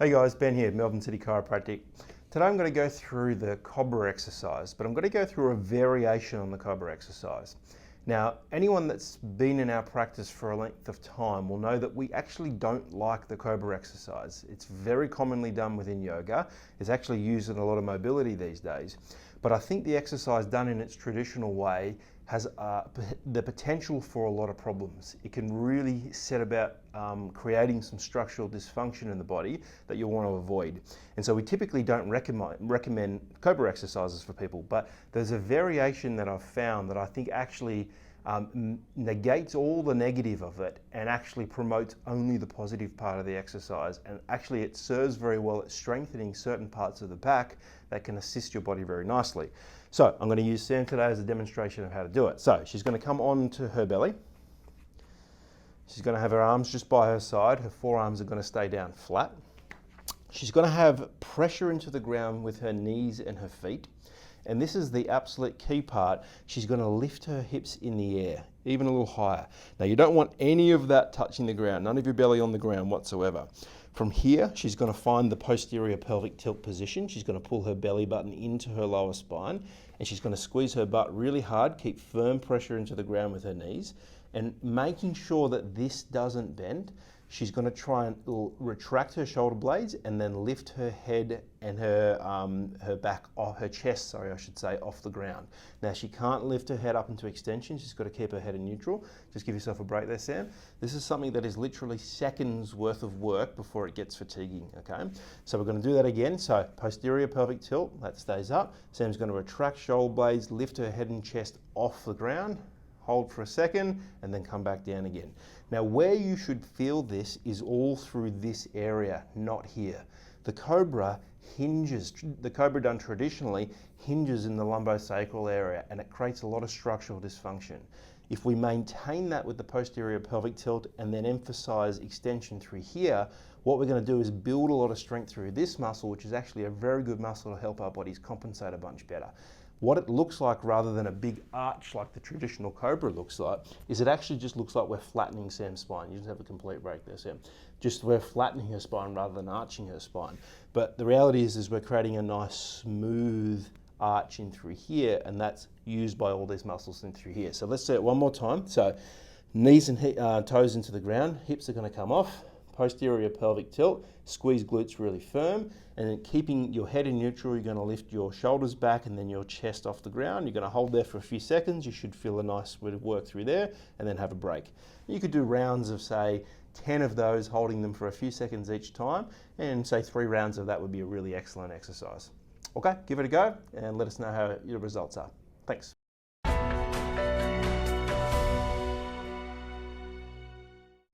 Hey guys, Ben here, Melbourne City Chiropractic. Today I'm going to go through the Cobra exercise, but I'm going to go through a variation on the Cobra exercise. Now, anyone that's been in our practice for a length of time will know that we actually don't like the Cobra exercise. It's very commonly done within yoga. It's actually used in a lot of mobility these days. But I think the exercise done in its traditional way has the potential for a lot of problems. It can really set about creating some structural dysfunction in the body that you'll want to avoid. And so we typically don't recommend Cobra exercises for people, but there's a variation that I've found that I think actually negates all the negative of it and actually promotes only the positive part of the exercise. And actually it serves very well at strengthening certain parts of the back that can assist your body very nicely. So I'm going to use Sam today as a demonstration of how to do it. So she's going to come onto her belly. She's going to have her arms just by her side. Her forearms are going to stay down flat. She's going to have pressure into the ground with her knees and her feet. And this is the absolute key part. She's going to lift her hips in the air, even a little higher. Now you don't want any of that touching the ground, none of your belly on the ground whatsoever. From here, she's going to find the posterior pelvic tilt position. She's going to pull her belly button into her lower spine, and she's going to squeeze her butt really hard, keep firm pressure into the ground with her knees, and making sure that this doesn't bend. She's going to try and retract her shoulder blades and then lift her head and her back, off her chest, sorry, I should say, off the ground. Now she can't lift her head up into extension. She's got to keep her head in neutral. Just give yourself a break there, Sam. This is something that is literally seconds worth of work before it gets fatiguing, okay? So we're going to do that again. So posterior pelvic tilt, that stays up. Sam's going to retract shoulder blades, lift her head and chest off the ground. Hold for a second, and then come back down again. Now, where you should feel this is all through this area, not here. The Cobra hinges, the Cobra done traditionally hinges in the lumbosacral area, and it creates a lot of structural dysfunction. If we maintain that with the posterior pelvic tilt and then emphasize extension through here, what we're going to do is build a lot of strength through this muscle, which is actually a very good muscle to help our bodies compensate a bunch better. What it looks like, rather than a big arch like the traditional Cobra looks like, is it actually just looks like we're flattening Sam's spine. You just have a complete break there, Sam. Just we're flattening her spine rather than arching her spine. But the reality is we're creating a nice smooth arch in through here, and that's used by all these muscles in through here. So let's do it one more time. So knees and toes into the ground, hips are going to come off. Posterior pelvic tilt, squeeze glutes really firm, and then keeping your head in neutral, you're going to lift your shoulders back and then your chest off the ground. You're going to hold there for a few seconds. You should feel a nice bit of work through there, and then have a break. You could do rounds of, say, 10 of those, holding them for a few seconds each time, and say 3 rounds of that would be a really excellent exercise. Okay, give it a go and let us know how your results are. Thanks.